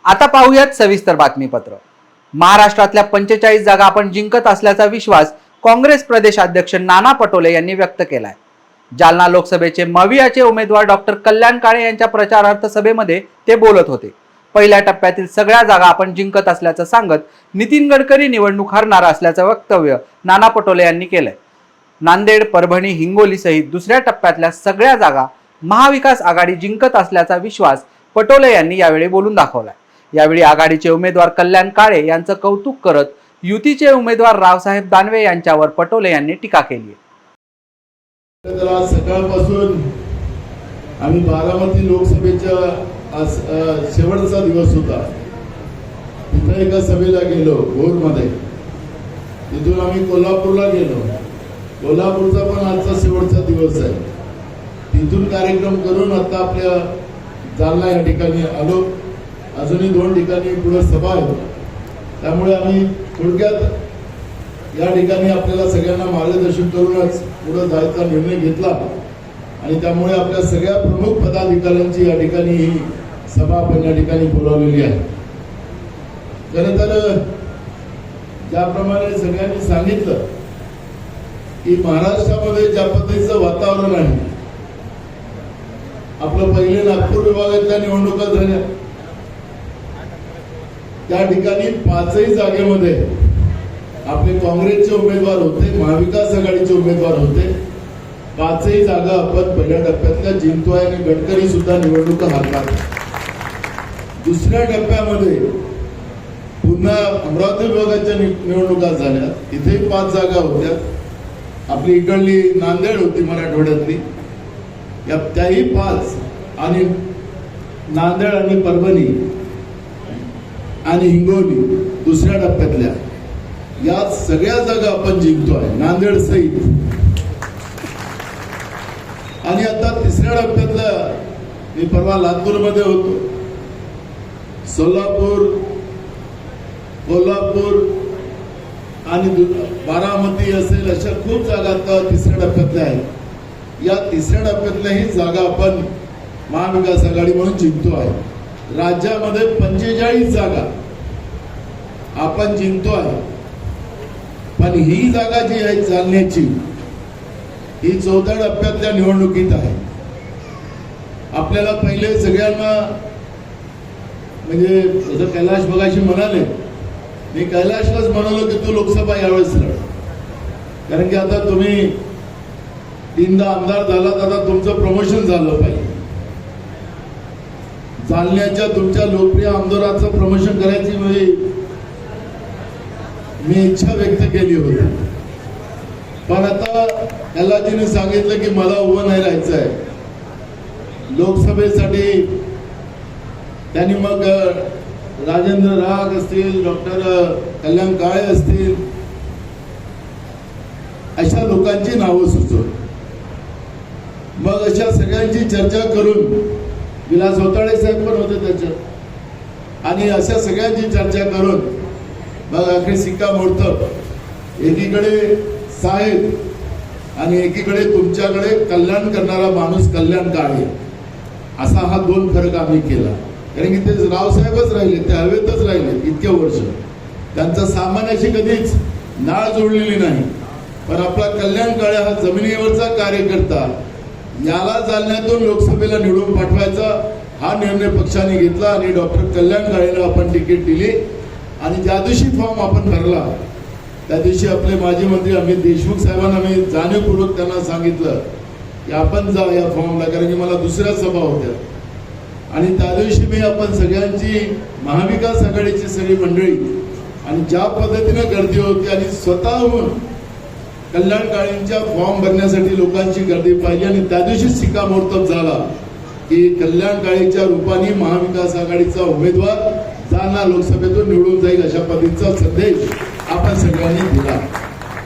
आता पाहूयात सविस्तर बातमीपत्र। महाराष्ट्रातल्या 45 जागा आपण जिंकत असल्याचा विश्वास काँग्रेस प्रदेशाध्यक्ष नाना पटोले यांनी व्यक्त केलाय। जालना लोकसभेचे मवियाचे उमेदवार डॉक्टर कल्याण काळे यांच्या प्रचारार्थ सभेमध्ये ते बोलत होते। पहिल्या टप्प्यातील सगळ्या जागा आपण जिंकत असल्याचं सांगत नितीन गडकरी निवडणूक हरणार असल्याचं वक्तव्य नाना पटोले यांनी केलंय। नांदेड, परभणी, हिंगोली सहित दुसऱ्या टप्प्यातल्या सगळ्या जागा महाविकास आघाडी जिंकत असल्याचा विश्वास पटोले यांनी यावेळी बोलून दाखवलाय। यावेळी आघाडीचे उमेदवार कल्याण काळे यांचं कौतुक करत युतीचे उमेदवार रावसाहेब दानवे यांच्यावर पटोले यांनी टीका केली आहे। सकाळपासून आम्ही बारामती लोकसभेच्या शेवटचा दिवस होता, तिथे एका सभेला गेलो भोरमध्ये। तिथून आम्ही कोल्हापूरला गेलो, कोल्हापूरचा पण आजचा शेवटचा दिवस आहे। तिथून कार्यक्रम करून आता आपल्या जालना या ठिकाणी आलो। अजूनही 2 ठिकाणी पुढे सभा आहे, त्यामुळे आम्ही थोडक्यात या ठिकाणी आपल्याला सगळ्यांना मार्गदर्शन करूनच पुढे जायचा निर्णय घेतला आणि त्यामुळे आपल्या सगळ्या प्रमुख पदाधिकाऱ्यांची या ठिकाणी ही सभा आपण या ठिकाणी बोलावलेली आहे। खरं तर ज्याप्रमाणे सगळ्यांनी सांगितलं की महाराष्ट्रामध्ये ज्या पद्धतीचं वातावरण आहे, आपलं पहिले नागपूर विभागातल्या निवडणुका झाल्या, त्या ठिकाणी 5ही जागेमध्ये आपले काँग्रेसचे उमेदवार होते, महाविकास आघाडीचे उमेदवार होते। 5ही जागा आपण पहिल्या टप्प्यातल्या जिंकतोय आणि गडकरी सुद्धा निवडणुका हारतात। दुसऱ्या टप्प्यामध्ये पुन्हा अमरावती विभागाच्या निवडणुका झाल्या, तिथेही 5 जागा होत्या। आपली इकडली नांदेड होती मराठवाड्यातली, या त्याही 5 आणि नांदेड आणि परभणी आणि हिंगोली दुसऱ्या टप्प्यातल्या या सगळ्या जागा आपण जिंकतोय, नांदेड सहित। आणि आता तिसऱ्या टप्प्यातला मी परवा लातूरमध्ये होतो, सोलापूर, कोल्हापूर आणि बारामती असेल, अशा खूप जागा आता तिसऱ्या टप्प्यातल्या आहेत। या तिसऱ्या टप्प्यातल्याही जागा आपण महाविकास आघाडी म्हणून जिंकतो आहे। राज्यामध्ये 45 जागा आपण जिंकतो आहे, पण ही जागा जी आहे जालन्याची, ही 14 टप्प्यातल्या निवडणुकीत आहे। आपल्याला पहिले सगळ्यांना म्हणजे जसं कैलाश बघाशी म्हणाले, मी कैलाशलाच म्हणालो की तू लोकसभा यावेळेस लढ, कारण की आता तुम्ही 3दा आमदार झालात, आता तुमचं प्रमोशन झालं पाहिजे। जालन्याच्या तुमच्या लोकप्रिय आमदाराचं प्रमोशन करायची मी इच्छा व्यक्त केली होती, पण आता कैलाजीने सांगितलं की मला उभं नाही राहायचं आहे लोकसभेसाठी। त्यांनी मग राजेंद्र राग असतील, डॉक्टर कल्याण काळे असतील, अशा लोकांची नावं सुचवली। मग अशा सगळ्यांची चर्चा करून विलास होताळे साहेब पण होते त्याच्यात, आणि अशा सगळ्यांची चर्चा करून मग आखरी शिक्कामोर्तब, एकीकडे साहेब आणि एकीकडे तुमच्याकडे कल्याण करणारा माणूस कल्याण काळे, असा हा 2 फरक आम्ही केला। कारण की ते रावसाहेबच राहिले, ते हवेतच राहिले इतके वर्ष, त्यांचा सामान्याशी कधीच नाळ जोडलेली नाही। पण आपला कल्याण काळे हा जमिनीवरचा कार्यकर्ता, याला जालन्यातून लोकसभेला निवडून पाठवायचा हा निर्णय पक्षाने घेतला आणि डॉक्टर कल्याण काळेला आपण तिकीट दिली। आणि ज्या दिवशी फॉर्म आपण भरला, त्या दिवशी आपले माजी मंत्री अमित देशमुख साहेबांना मी जाणीवपूर्वक त्यांना सांगितलं की आपण जा या फॉर्मला, कारण की मला दुसऱ्या सभा होत्या। आणि त्या दिवशी मी आपण सगळ्यांची महाविकास आघाडीची सगळी मंडळी आणि ज्या पद्धतीने गर्दी होती आणि स्वतःहून कल्याण काळेंच्या फॉर्म भरण्यासाठी लोकांची गर्दी पाहिली, आणि त्या दिवशी शिक्कामोर्तब झाला की कल्याण काळेच्या रूपाने महाविकास आघाडीचा उमेदवार जालना लोकसभेतून निवडून जाईल, अशा पद्धतीचा संदेश आपण सगळ्यांनी दिला।